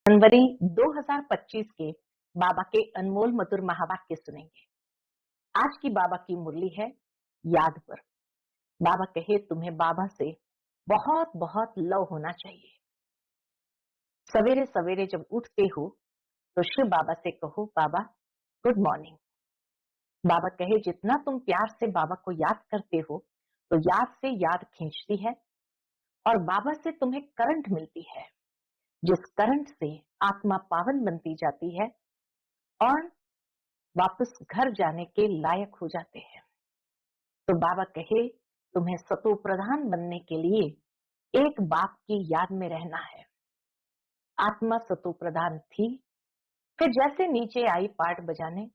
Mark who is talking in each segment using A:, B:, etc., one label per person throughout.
A: जनवरी 2025 के बाबा के अनमोल मधुर महावाक्य सुनेंगे। आज की बाबा की मुरली है याद पर। बाबा कहे तुम्हें बाबा से बहुत बहुत लव होना चाहिए। सवेरे सवेरे जब उठते हो तो शिव बाबा से कहो बाबा गुड मॉर्निंग। बाबा कहे जितना तुम प्यार से बाबा को याद करते हो तो याद से याद खींचती है और बाबा से तुम्हें करंट मिलती है, जिस करंट से आत्मा पावन बनती जाती है और वापस घर जाने के लायक हो जाते हैं। तो बाबा कहे तुम्हें सतो प्रधान बनने के लिए एक बाप की याद में रहना है। आत्मा सतो प्रधान थी, फिर जैसे नीचे आई पाठ बजाने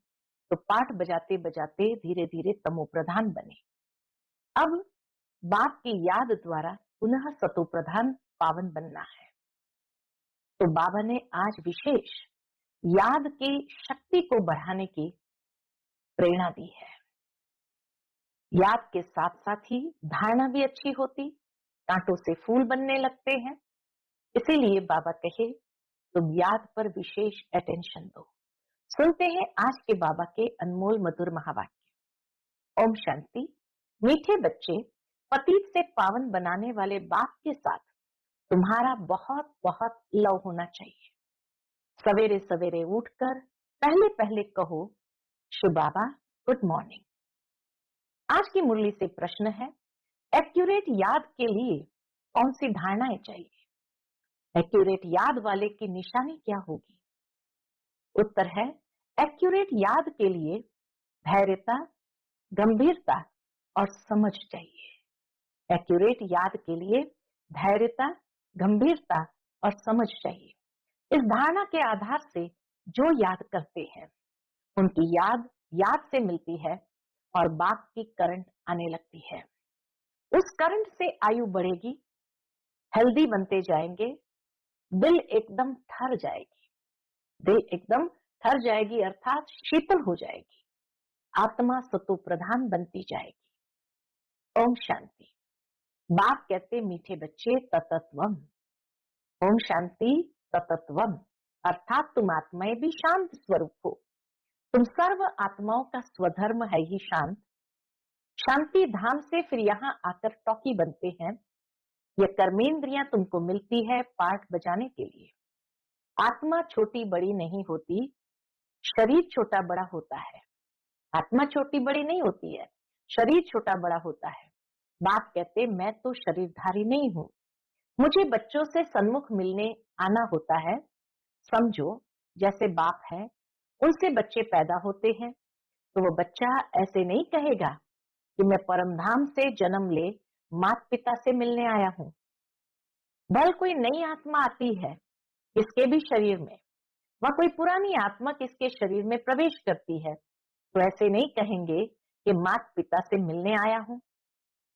A: तो पाठ बजाते बजाते धीरे धीरे तमो प्रधान बने। अब बाप की याद द्वारा पुनः सतो प्रधान पावन बनना है। तो बाबा ने आज विशेष याद की शक्ति को बढ़ाने की प्रेरणा दी है। याद के साथ साथ ही धारणा भी अच्छी होती, कांटों से फूल बनने लगते हैं। इसीलिए बाबा कहे तुम याद पर विशेष अटेंशन दो। सुनते हैं आज के बाबा के अनमोल मधुर महावाक्य। ओम शांति। मीठे बच्चे, पतित से पावन बनाने वाले बाप के साथ तुम्हारा बहुत बहुत लव होना चाहिए। सवेरे सवेरे उठकर पहले पहले कहो शिव बाबा गुड मॉर्निंग। आज की मुरली से प्रश्न है, एक्यूरेट याद के लिए कौन सी धारणाएं चाहिए? एक्यूरेट याद वाले की निशानी क्या होगी? उत्तर है, एक्यूरेट याद के लिए धैर्यता, गंभीरता और समझ चाहिए। एक्यूरेट याद के लिए धैर्यता, गंभीरता और समझ चाहिए। इस धारणा के आधार से जो याद करते हैं उनकी याद याद से मिलती है और बाप की करंट आने लगती है। उस करंट से आयु बढ़ेगी, हेल्दी बनते जाएंगे, दिल एकदम ठर जाएगी। दिल एकदम ठर जाएगी अर्थात शीतल हो जाएगी। आत्मा सतो प्रधान बनती जाएगी। ओम शांति। बाप कहते मीठे बच्चे ततत्वम। ओम शांति ततत्वम अर्थात तुम आत्माएं भी शांत स्वरूप हो। तुम सर्व आत्माओं का स्वधर्म है ही शांत। शांति धाम से फिर यहाँ आकर टॉकी बनते हैं। यह कर्मेंद्रियां तुमको मिलती है पाठ बजाने के लिए। आत्मा छोटी बड़ी नहीं होती, शरीर छोटा बड़ा होता है। आत्मा छोटी बड़ी नहीं होती है, शरीर छोटा बड़ा होता है। बाप कहते मैं तो शरीरधारी नहीं हूं, मुझे बच्चों से सन्मुख मिलने आना होता है। समझो जैसे बाप है, उनसे बच्चे पैदा होते हैं तो वो बच्चा ऐसे नहीं कहेगा कि मैं परमधाम से जन्म ले माता पिता से मिलने आया हूं। भल कोई नई आत्मा आती है किसके भी शरीर में, वह कोई पुरानी आत्मा किसके शरीर में प्रवेश करती है तो ऐसे नहीं कहेंगे कि माता पिता से मिलने आया हूं।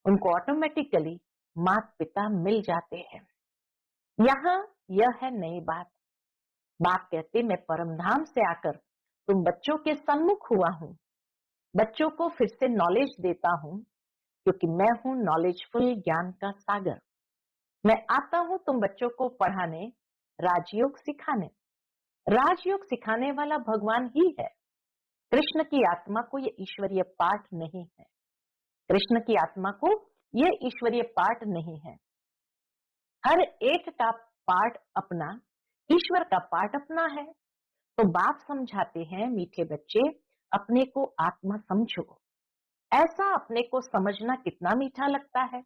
A: उनको ऑटोमेटिकली माता पिता मिल जाते हैं। यहाँ यह है नई बात। बाप कहते मैं परमधाम से आकर तुम बच्चों के सम्मुख हुआ हूं, बच्चों को फिर से नॉलेज देता हूं, क्योंकि मैं हूं नॉलेजफुल ज्ञान का सागर। मैं आता हूं तुम बच्चों को पढ़ाने, राजयोग सिखाने। राजयोग सिखाने वाला भगवान ही है। कृष्ण की आत्मा को यह ईश्वरीय पाठ नहीं है। कृष्ण की आत्मा को यह ईश्वरीय पाठ नहीं है। हर एक का पाठ अपना, ईश्वर का पाठ अपना है। तो बाप समझाते हैं मीठे बच्चे अपने को आत्मा समझो। ऐसा अपने को समझना कितना मीठा लगता है।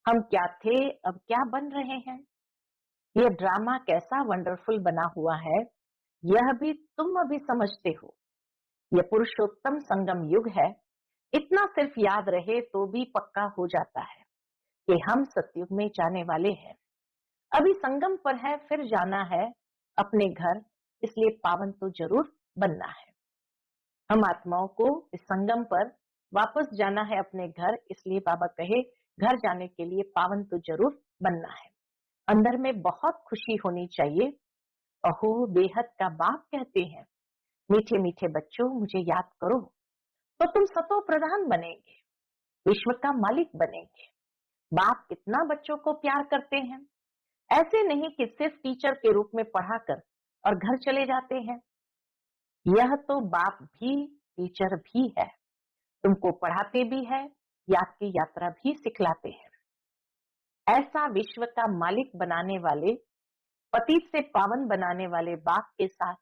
A: हम क्या थे अब क्या बन रहे हैं। यह ड्रामा कैसा वंडरफुल बना हुआ है, यह भी तुम अभी समझते हो। यह पुरुषोत्तम संगम युग है। इतना सिर्फ याद रहे तो भी पक्का हो जाता है कि हम सतयुग में जाने वाले हैं। अभी संगम पर है, फिर जाना है अपने घर, इसलिए पावन तो जरूर बनना है। हम आत्माओं को इस संगम पर वापस जाना है अपने घर, इसलिए बाबा कहे घर जाने के लिए पावन तो जरूर बनना है। अंदर में बहुत खुशी होनी चाहिए। अहो बेहद का बाप कहते हैं मीठे मीठे बच्चों मुझे याद करो तो तुम सतो प्रधान बनेंगे, विश्व का मालिक बनेंगे। बाप कितना बच्चों को प्यार करते हैं। ऐसे नहीं कि सिर्फ टीचर के रूप में पढ़ाकर और घर चले जाते हैं। यह तो बाप भी टीचर भी है, तुमको पढ़ाते भी है, याद की यात्रा भी सिखलाते हैं। ऐसा विश्व का मालिक बनाने वाले, पतित से पावन बनाने वाले बाप के साथ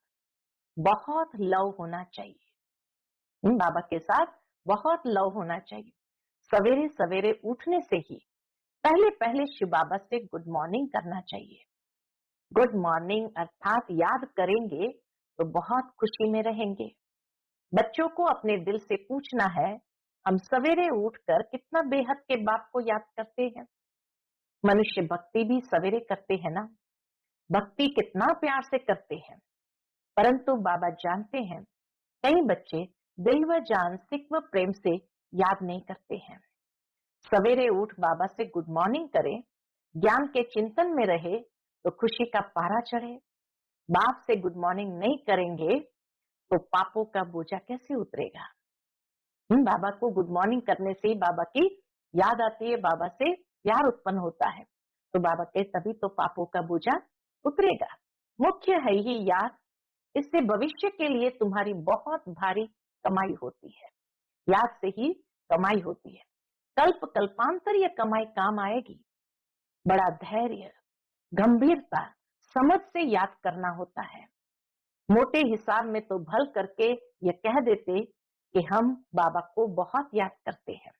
A: बहुत लव होना चाहिए। बाबा के साथ बहुत लव होना चाहिए। सवेरे सवेरे उठने से ही पहले पहले शिव बाबा से गुड मॉर्निंग करना चाहिए। गुड मॉर्निंग अर्थात याद करेंगे तो बहुत खुशी में रहेंगे। बच्चों को अपने दिल से पूछना है, हम सवेरे उठकर कितना बेहद के बाप को याद करते हैं। मनुष्य भक्ति भी सवेरे करते हैं ना, भक्ति कितना प्यार से करते हैं। परंतु बाबा जानते हैं कई बच्चे दिल व जान सिक व प्रेम से याद नहीं करते हैं। सवेरे उठ बाबा से गुड मॉर्निंग करें, ज्ञान के चिंतन में रहे तो खुशी का पारा चढ़े। बाप से गुड मॉर्निंग नहीं करेंगे तो पापों का बोझा कैसे उतरेगा। बाबा को गुड मॉर्निंग करने से ही बाबा की याद आती है, बाबा से प्यार उत्पन्न होता है, तो बाबा के तभी तो पापों का बोझा उतरेगा। मुख्य है ये याद, इससे भविष्य के लिए तुम्हारी बहुत भारी कमाई होती है। याद से ही कमाई होती है, कल्प कल्पांतर ये कमाई काम आएगी। बड़ा धैर्य, गंभीरता, समझ से याद करना होता है। मोटे हिसाब में तो भल करके ये कह देते कि हम बाबा को बहुत याद करते हैं,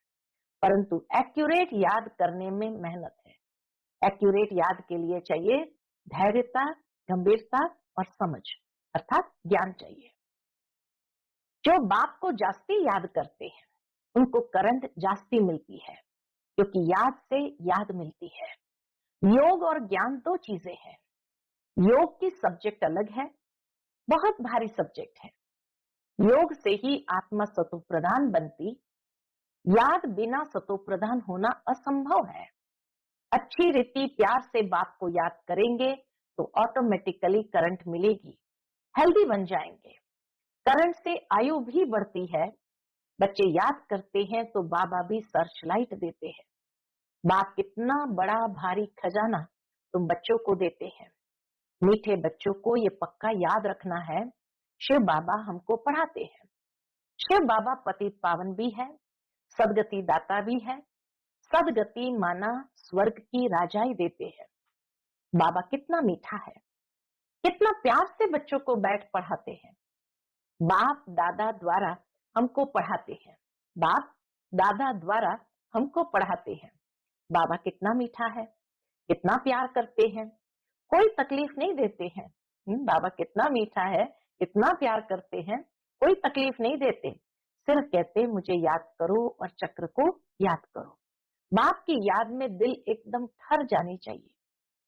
A: परंतु एक्यूरेट याद करने में मेहनत है। एक्यूरेट याद के लिए चाहिए धैर्यता, गंभीरता और समझ अर्थात ज्ञान चाहिए। जो बाप को जास्ती याद करते हैं उनको करंट जास्ती मिलती है, क्योंकि याद से याद मिलती है। योग और ज्ञान दो चीजें हैं। योग की सब्जेक्ट अलग है, बहुत भारी सब्जेक्ट है। योग से ही आत्मा सतो प्रधान बनती, याद बिना सतो प्रधान होना असंभव है। अच्छी रीति प्यार से बाप को याद करेंगे तो ऑटोमेटिकली करंट मिलेगी, हेल्दी बन जाएंगे। करंट से आयु भी बढ़ती है। बच्चे याद करते हैं तो बाबा भी सर्च लाइट देते हैं। बाप कितना बड़ा भारी खजाना तुम बच्चों को देते हैं। मीठे बच्चों को ये पक्का याद रखना है, शिव बाबा हमको पढ़ाते हैं। शिव बाबा पतित पावन भी है, सदगति दाता भी है। सदगति माना स्वर्ग की राजाई देते हैं। बाबा कितना मीठा है, कितना प्यार से बच्चों को बैठ पढ़ाते हैं। बाप दादा द्वारा हमको पढ़ाते हैं, बाप दादा द्वारा हमको पढ़ाते हैं। बाबा कितना मीठा है, कितना प्यार करते हैं, कोई तकलीफ नहीं देते हैं। बाबा कितना मीठा है, कितना प्यार करते हैं, कोई तकलीफ नहीं देते। सिर्फ कहते मुझे याद करो और चक्र को याद करो। बाप की याद में दिल एकदम ठर जानी चाहिए,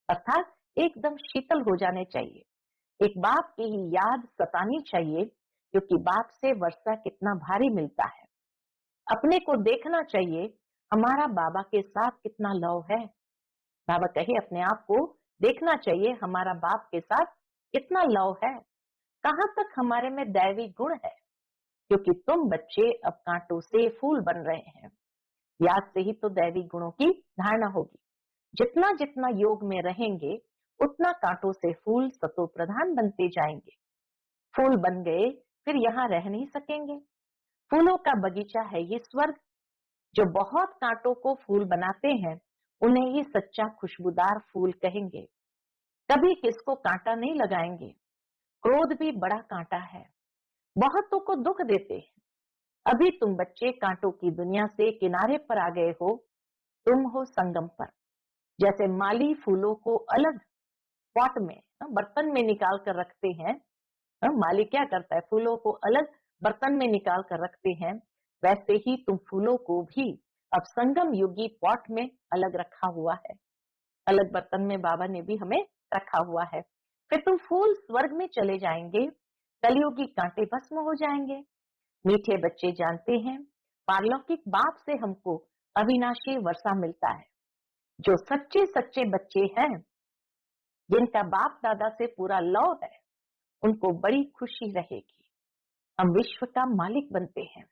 A: अर्थात एकदम शीतल हो जाने चाहिए। एक बाप की ही याद सतानी चाहिए, क्योंकि बाप से वर्षा कितना भारी मिलता है। अपने को देखना चाहिए हमारा बाबा के साथ कितना लव है। बाबा कहे अपने आप को देखना चाहिए हमारा बाप के साथ कितना लव है, कहां तक हमारे में दैवी गुण है। क्योंकि तुम बच्चे अब कांटों से फूल बन रहे हैं। याद से ही तो दैवी गुणों की धारणा होगी। जितना जितना योग में रहेंगे उतना कांटों से फूल सतो प्रधान बनते जाएंगे। फूल बन गए फिर यहाँ रह नहीं सकेंगे। फूलों का बगीचा है ये स्वर्ग। जो बहुत कांटों को फूल बनाते हैं उन्हें ही सच्चा खुशबूदार फूल कहेंगे। कभी किसको कांटा नहीं लगाएंगे। क्रोध भी बड़ा कांटा है, बहुतों को दुख देते हैं। अभी तुम बच्चे कांटों की दुनिया से किनारे पर आ गए हो, तुम हो संगम पर। जैसे माली फूलों को अलग पॉट में बर्तन में निकाल कर रखते हैं, माली क्या करता है फूलों को अलग बर्तन में निकाल कर रखते हैं, वैसे ही तुम फूलों को भी अब संगम युगी पॉट में अलग रखा हुआ है। अलग बर्तन में बाबा ने भी हमें रखा हुआ है। फिर तुम फूल स्वर्ग में चले जाएंगे, कलयुगी कांटे भस्म हो जाएंगे। मीठे बच्चे जानते हैं पारलौकिक बाप से हमको अविनाशी वर्षा मिलता है। जो सच्चे सच्चे बच्चे हैं, जिनका बाप दादा से पूरा लव है, उनको बड़ी खुशी रहेगी। हम विश्व का मालिक बनते हैं।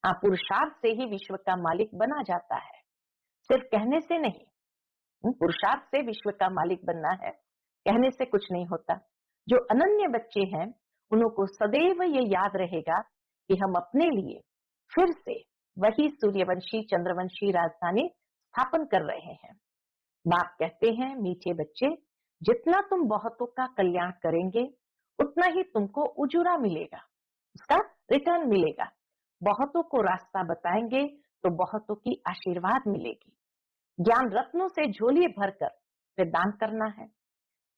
A: हाँ, पुरुषार्थ से ही विश्व का मालिक बना जाता है, सिर्फ कहने से नहीं। पुरुषार्थ से विश्व का मालिक बनना है, कहने से कुछ नहीं होता। जो अनन्य बच्चे हैं, उन्हों को सदैव ये याद रहेगा कि हम अपने लिए फिर से वही सूर्यवंशी चंद्रवंशी राजधानी स्थापन कर रहे हैं। बाप कहते हैं, मीठे बच्चे, जितना तुम बहुतों का कल्याण करेंगे, उतना ही तुमको उजूरा मिलेगा, उसका रिटर्न मिलेगा। बहुतों को रास्ता बताएंगे तो बहुतों की आशीर्वाद मिलेगी। ज्ञान रत्नों से झोली भरकर फिर दान करना है।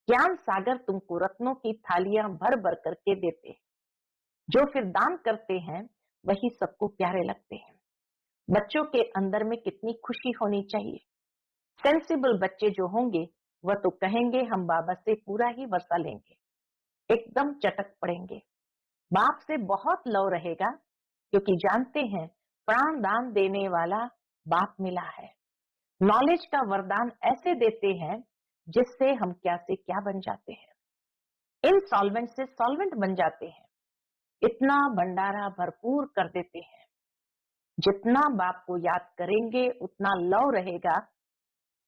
A: ज्ञान सागर तुमको रत्नों की थालियां भर भर करके देते हैं। जो फिर दान करते हैं वही सबको प्यारे लगते हैं। बच्चों के अंदर में कितनी खुशी होनी चाहिए। सेंसिबल बच्चे जो होंगे वह तो कहेंगे हम बाबा से पूरा ही वर्षा लेंगे, एकदम चटक पड़ेंगे। बाप से बहुत लव रहेगा, क्योंकि जानते हैं प्राण दान देने वाला बाप मिला है। नॉलेज का वरदान ऐसे देते हैं जिससे हम क्या से क्या बन जाते हैं। इनसॉल्वेंट से सॉल्वेंट बन जाते हैं। इतना भंडारा भरपूर कर देते हैं। जितना बाप को याद करेंगे उतना लव रहेगा,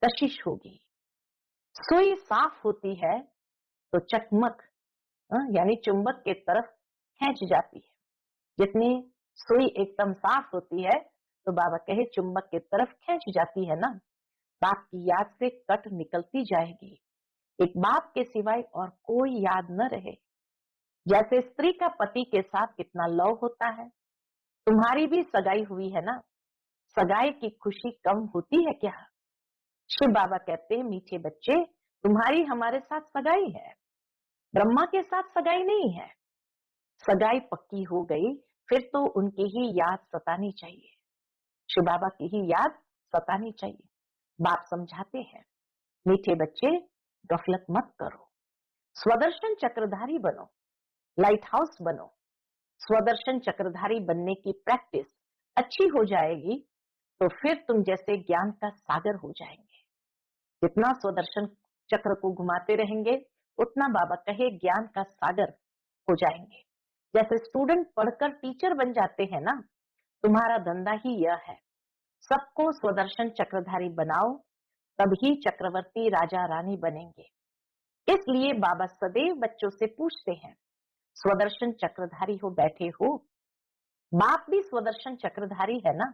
A: कशिश होगी। सुई साफ होती है तो चकमक यानी चुंबक के तरफ खींच जाती है। जितनी सुई एकदम साफ होती है तो बाबा कहे चुंबक के तरफ खींच जाती है ना, बाप की याद से कट निकलती जाएगी। एक बाप के सिवाय और कोई याद न रहे। जैसे स्त्री का पति के साथ कितना लव होता है। तुम्हारी भी सगाई हुई है ना, सगाई की खुशी कम होती है क्या? शिव बाबा कहते हैं, मीठे बच्चे, तुम्हारी हमारे साथ सगाई है, ब्रह्मा के साथ सगाई नहीं है। सगाई पक्की हो गई फिर तो उनकी ही याद सतानी चाहिए, शिव बाबा की ही याद सतानी चाहिए। बाप समझाते हैं, मीठे बच्चे, गफलत मत करो, स्वदर्शन चक्रधारी बनो, लाइट हाउस बनो। स्वदर्शन चक्रधारी बनने की प्रैक्टिस अच्छी हो जाएगी तो फिर तुम जैसे ज्ञान का सागर हो जाएंगे। जितना स्वदर्शन चक्र को घुमाते रहेंगे उतना बाबा कहे ज्ञान का सागर हो जाएंगे। जैसे स्टूडेंट पढ़कर टीचर बन जाते हैं ना, तुम्हारा धंधा ही यह है, सबको स्वदर्शन चक्रधारी बनाओ, तभी चक्रवर्ती राजा रानी बनेंगे। इसलिए बाबा सदैव बच्चों से पूछते हैं, स्वदर्शन चक्रधारी हो बैठे हो? बाप भी स्वदर्शन चक्रधारी है ना।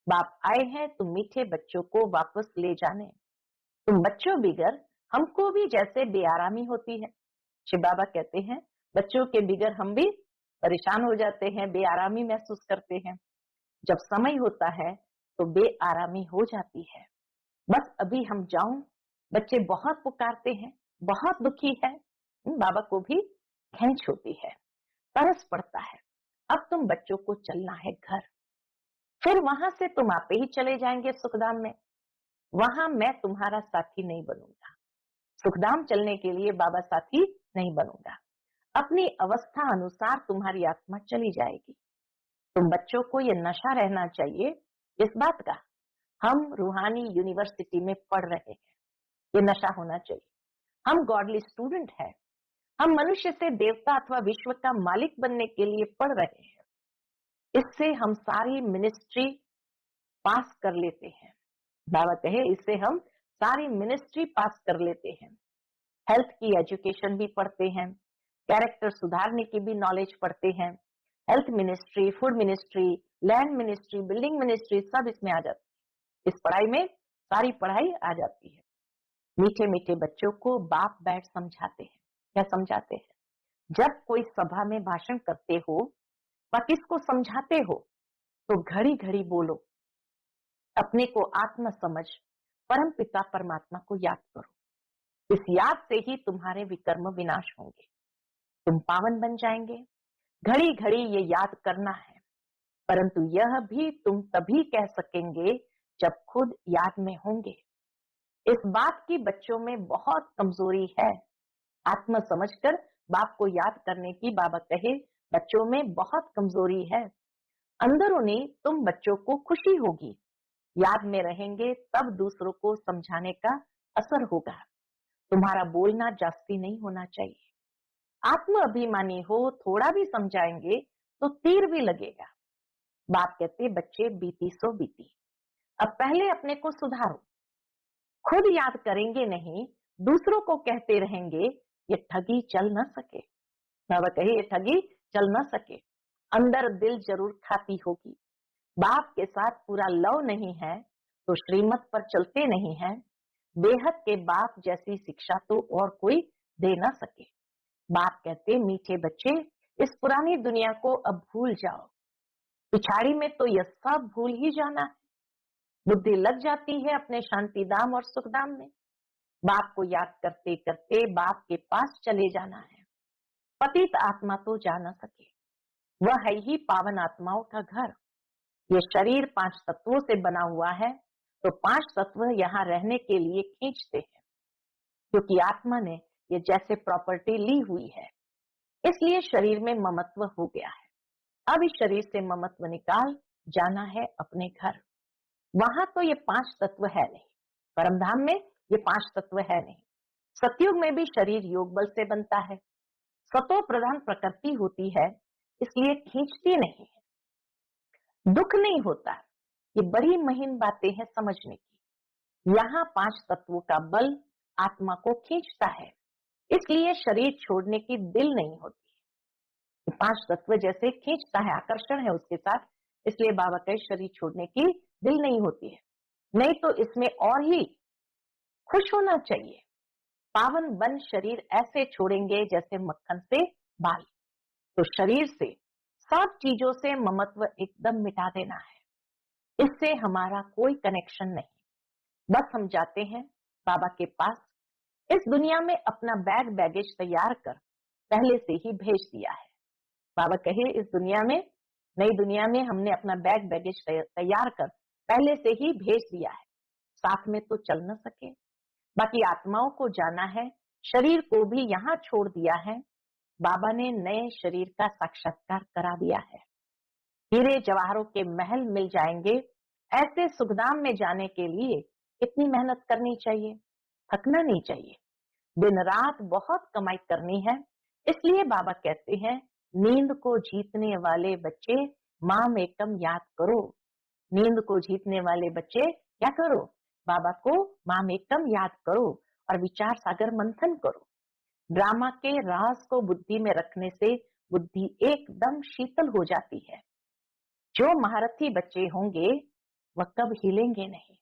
A: बाप आए हैं तुम मीठे बच्चों को वापस ले जाने। तुम बच्चों बिगर हमको भी जैसे बेआरामी होती है। शिव बाबा कहते हैं, बच्चों के बिगर हम भी परेशान हो जाते हैं, बेआरामी महसूस करते हैं। जब समय होता है तो बेआरामी हो जाती है। बस अभी हम जाऊं, बच्चे बहुत पुकारते हैं, बहुत दुखी है। बाबा को भी खींच होती है, तरस पड़ता है। अब तुम बच्चों को चलना है घर, फिर वहां से तुम आपे ही चले जाएंगे सुखधाम में। वहां मैं तुम्हारा साथी नहीं बनूंगा। सुखधाम चलने के लिए बाबा साथी नहीं बनूंगा। अपनी अवस्था अनुसार तुम्हारी आत्मा चली जाएगी। तुम बच्चों को ये नशा रहना चाहिए इस बात का, हम रूहानी यूनिवर्सिटी में पढ़ रहे हैं, ये नशा होना चाहिए। हम गॉडली स्टूडेंट हैं, हम मनुष्य से देवता अथवा विश्व का मालिक बनने के लिए पढ़ रहे हैं। इससे हम सारी मिनिस्ट्री पास कर लेते हैं। बाबा कहे, इससे हम सारी मिनिस्ट्री पास कर लेते हैं। हेल्थ की एजुकेशन भी पढ़ते हैं, कैरेक्टर सुधारने की भी नॉलेज पढ़ते हैं। Health ministry, food ministry, land ministry, building ministry सब इसमें आ जाती है। इस पढ़ाई में सारी पढ़ाई आ जाती है। मीठे मीठे बच्चों को बाप बैठ समझाते हैं। क्या समझाते हैं? जब कोई सभा में भाषण करते हो व किसको समझाते हो तो घड़ी घड़ी बोलो, अपने को आत्मा समझ परम पिता परमात्मा को याद करो। इस याद से ही तुम्हारे विकर्म विनाश होंगे, तुम पावन बन जाएंगे। घड़ी घड़ी ये याद करना है, परंतु यह भी तुम तभी कह सकेंगे जब खुद याद में होंगे। इस बात की बच्चों में बहुत कमजोरी है। आत्मा समझकर बाप को याद करने की बाबा कहे बच्चों में बहुत कमजोरी है। अंदरूनी तुम बच्चों को खुशी होगी, याद में रहेंगे तब दूसरों को समझाने का असर होगा। तुम्हारा बोलना जास्ती नहीं होना चाहिए। आत्म अभिमानी हो, थोड़ा भी समझाएंगे तो तीर भी लगेगा। बाप कहते बच्चे बीती सो बीती, अब पहले अपने को सुधारो, खुद याद करेंगे नहीं, दूसरों को कहते रहेंगे, ये ठगी चल न सके। बाबा कहे ये ठगी चल न सके। अंदर दिल जरूर खाती होगी। बाप के साथ पूरा लव नहीं है तो श्रीमत पर चलते नहीं है। बेहद के बाप जैसी शिक्षा तो और कोई दे न सके। बाप कहते मीठे बच्चे, इस पुरानी दुनिया को अब भूल जाओ। पिछाड़ी में तो यह सब भूल ही जाना है। बुद्धि लग जाती है अपने शांति धाम और सुख धाम में। बाप को याद करते करते बाप के पास चले जाना है। पतित आत्मा तो जा न सके, वह है ही पावन आत्माओं का घर। ये शरीर 5 तत्वों से बना हुआ है, तो 5 तत्व यहाँ रहने के लिए खींचते हैं, क्योंकि आत्मा ने ये जैसे प्रॉपर्टी ली हुई है, इसलिए शरीर में ममत्व हो गया है। अब इस शरीर से ममत्व निकाल जाना है अपने घर। वहां तो ये 5 तत्व है नहीं, परमधाम में ये 5 तत्व है नहीं। सतयुग में भी शरीर योग बल से बनता है। सतो प्रधान प्रकृति होती है, इसलिए खींचती नहीं है। दुख नहीं होता। ये बड़ी महीन बातें हैं समझने की। यहाँ 5 तत्वों का बल आत्मा को खींचता है, इसलिए शरीर छोड़ने की दिल नहीं होती। 5 तत्व जैसे खींचता है, आकर्षण है उसके साथ, इसलिए बाबा के शरीर छोड़ने की दिल नहीं होती है। नहीं तो इसमें और ही खुश होना चाहिए। पावन बन शरीर ऐसे छोड़ेंगे जैसे मक्खन से बाल। तो शरीर से सब चीजों से ममत्व एकदम मिटा देना है। इससे हमारा कोई कनेक्शन नहीं। बस हम जाते हैं बाबा के पास। इस दुनिया में अपना बैग बैगेज तैयार कर पहले से ही भेज दिया है। बाबा कहे इस दुनिया में, नई दुनिया में हमने अपना बैग बैगेज तैयार कर पहले से ही भेज दिया है। साथ में तो चल न सके, बाकी आत्माओं को जाना है। शरीर को भी यहाँ छोड़ दिया है। बाबा ने नए शरीर का साक्षात्कार करा दिया है। हीरे जवाहरों के महल मिल जाएंगे। ऐसे सुखधाम में जाने के लिए इतनी मेहनत करनी चाहिए, थकना नहीं चाहिए। दिन रात बहुत कमाई करनी है। इसलिए बाबा कहते हैं नींद को जीतने वाले बच्चे माम एकम याद करो। नींद को जीतने वाले बच्चे क्या करो? बाबा को माम एकम याद करो और विचार सागर मंथन करो। ड्रामा के राज को बुद्धि में रखने से बुद्धि एकदम शीतल हो जाती है। जो महारथी बच्चे होंगे वह कब हिलेंगे नहीं।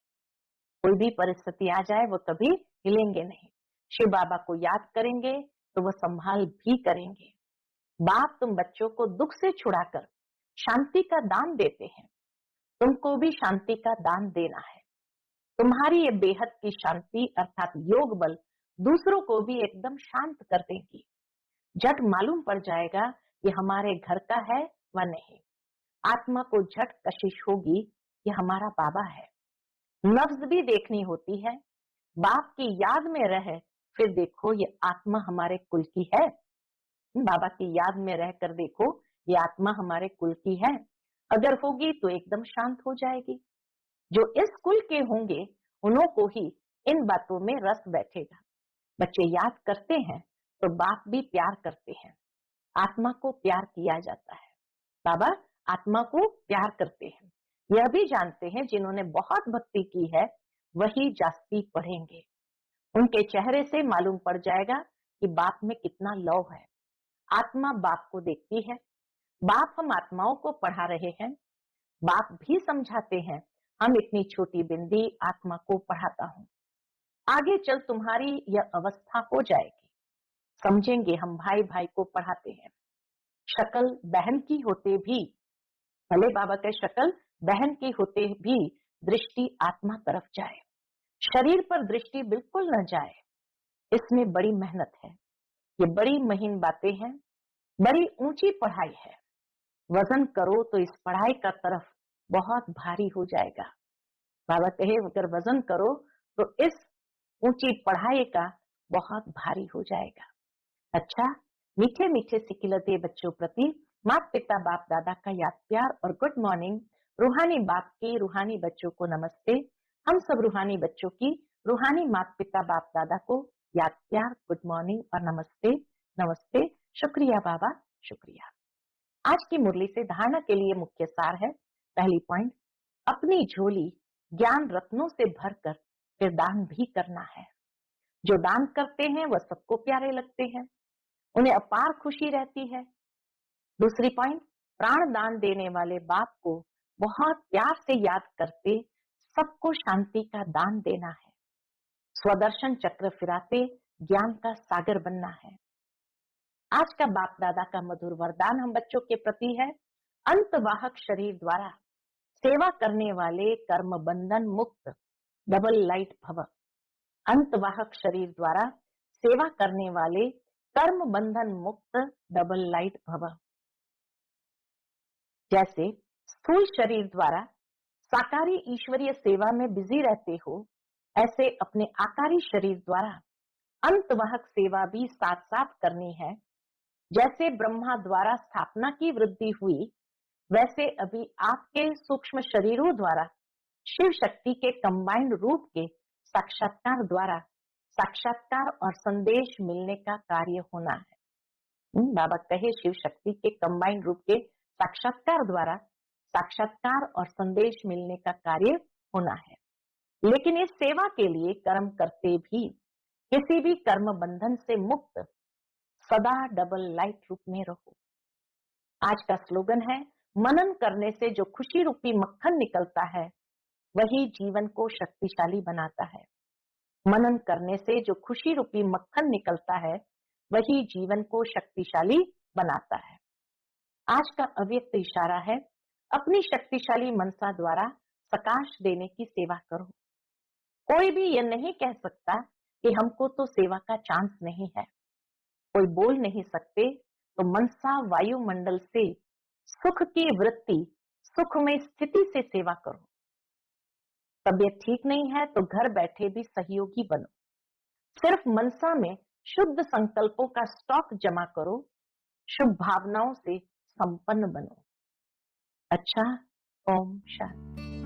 A: कोई भी परिस्थिति आ जाए वो कभी हिलेंगे नहीं। शिव बाबा को याद करेंगे तो वह संभाल भी करेंगे। बाप तुम बच्चों को दुख से छुड़ाकर शांति का दान देते हैं। तुमको भी शांति का दान देना है। तुम्हारी ये बेहद की शांति अर्थात योग बल दूसरों को भी एकदम शांत कर देगी। झट मालूम पड़ जाएगा कि हमारे घर का है व नहीं। आत्मा को झट कशिश होगी कि हमारा बाबा है। नफ्स भी देखनी होती है। बाप की याद में रहे फिर देखो ये आत्मा हमारे कुल की है। बाबा की याद में रहकर देखो ये आत्मा हमारे कुल की है। अगर होगी तो एकदम शांत हो जाएगी। जो इस कुल के होंगे उन्हों को ही इन बातों में रस बैठेगा। बच्चे याद करते हैं तो बाप भी प्यार करते हैं। आत्मा को प्यार किया जाता है। बाबा आत्मा को प्यार करते हैं। यह भी जानते हैं जिन्होंने बहुत भक्ति की है वही जास्ती पढ़ेंगे। उनके चेहरे से मालूम पड़ जाएगा कि बाप में कितना लव है। आत्मा बाप को देखती है। बाप हम आत्माओं को पढ़ा रहे हैं। बाप भी समझाते हैं हम इतनी छोटी बिंदी आत्मा को पढ़ाता हूँ। आगे चल तुम्हारी यह अवस्था हो जाएगी। समझेंगे हम भाई भाई को पढ़ाते हैं। शक्ल बहन की होते भी, भले बाबा के शक्ल बहन की होते भी दृष्टि आत्मा तरफ जाए। शरीर पर दृष्टि बिल्कुल न जाए। इसमें बड़ी मेहनत है। ये बड़ी महीन बातें हैं। बड़ी ऊंची पढ़ाई है। वजन करो तो इस पढ़ाई का तरफ बहुत भारी हो जाएगा। बाबा कहे अगर वजन करो तो इस ऊंची पढ़ाई का बहुत भारी हो जाएगा। अच्छा, मीठे मीठे सिकिलते बच्चों प्रति माता पिता बाप दादा का याद प्यार और गुड मॉर्निंग। रूहानी बाप की रूहानी बच्चों को नमस्ते। हम सब रूहानी बच्चों की रूहानी माता पिता बाप दादा को याद प्यार, गुड मॉर्निंग और नमस्ते। नमस्ते। शुक्रिया बाबा, शुक्रिया। आज की मुरली से धारणा के लिए मुख्य सार है। पहली पॉइंट, अपनी झोली ज्ञान रत्नों से भरकर फिर दान भी करना है। जो दान करते हैं वह सबको प्यारे लगते हैं, उन्हें अपार खुशी रहती है। दूसरी पॉइंट, प्राण दान देने वाले बाप को बहुत प्यार से याद करते सबको शांति का दान देना है। स्वदर्शन चक्र फिराते ज्ञान का सागर बनना है। आज का बाप दादा का मधुर वरदान हम बच्चों के प्रति है, अंतवाहक शरीर द्वारा सेवा करने वाले कर्म बंधन मुक्त डबल लाइट भव। अंतवाहक शरीर द्वारा सेवा करने वाले कर्म बंधन मुक्त डबल लाइट भव। जैसे स्थूल शरीर द्वारा साकारी ईश्वरीय सेवा में बिजी रहते हो, ऐसे अपने आकारी शरीर द्वारा अंतवाहक सेवा भी साथ साथ करनी है। जैसे ब्रह्मा द्वारा स्थापना की वृद्धि हुई, वैसे अभी आपके सूक्ष्म शरीरों द्वारा शिव शक्ति के कंबाइंड रूप के साक्षात्कार द्वारा साक्षात्कार और संदेश मिलने का कार्य होना है। बाबा कहे शिव शक्ति के कंबाइंड रूप के साक्षात्कार द्वारा साक्षात्कार और संदेश मिलने का कार्य होना है। लेकिन इस सेवा के लिए कर्म करते भी किसी भी कर्म बंधन से मुक्त सदा डबल लाइट रूप में रहो। आज का स्लोगन है, मनन करने से जो खुशी रूपी मक्खन निकलता है वही जीवन को शक्तिशाली बनाता है। मनन करने से जो खुशी रूपी मक्खन निकलता है वही जीवन को शक्तिशाली बनाता है। आज का अव्यक्त इशारा है, अपनी शक्तिशाली मनसा द्वारा प्रकाश देने की सेवा करो। कोई भी यह नहीं कह सकता कि हमको तो सेवा का चांस नहीं है। कोई बोल नहीं सकते तो मनसा वायुमंडल से सुख की वृत्ति, सुख में स्थिति से सेवा करो। तबीयत ठीक नहीं है तो घर बैठे भी सहयोगी बनो। सिर्फ मनसा में शुद्ध संकल्पों का स्टॉक जमा करो, शुभ भावनाओं से संपन्न बनो। अच्छा, ओम शांति।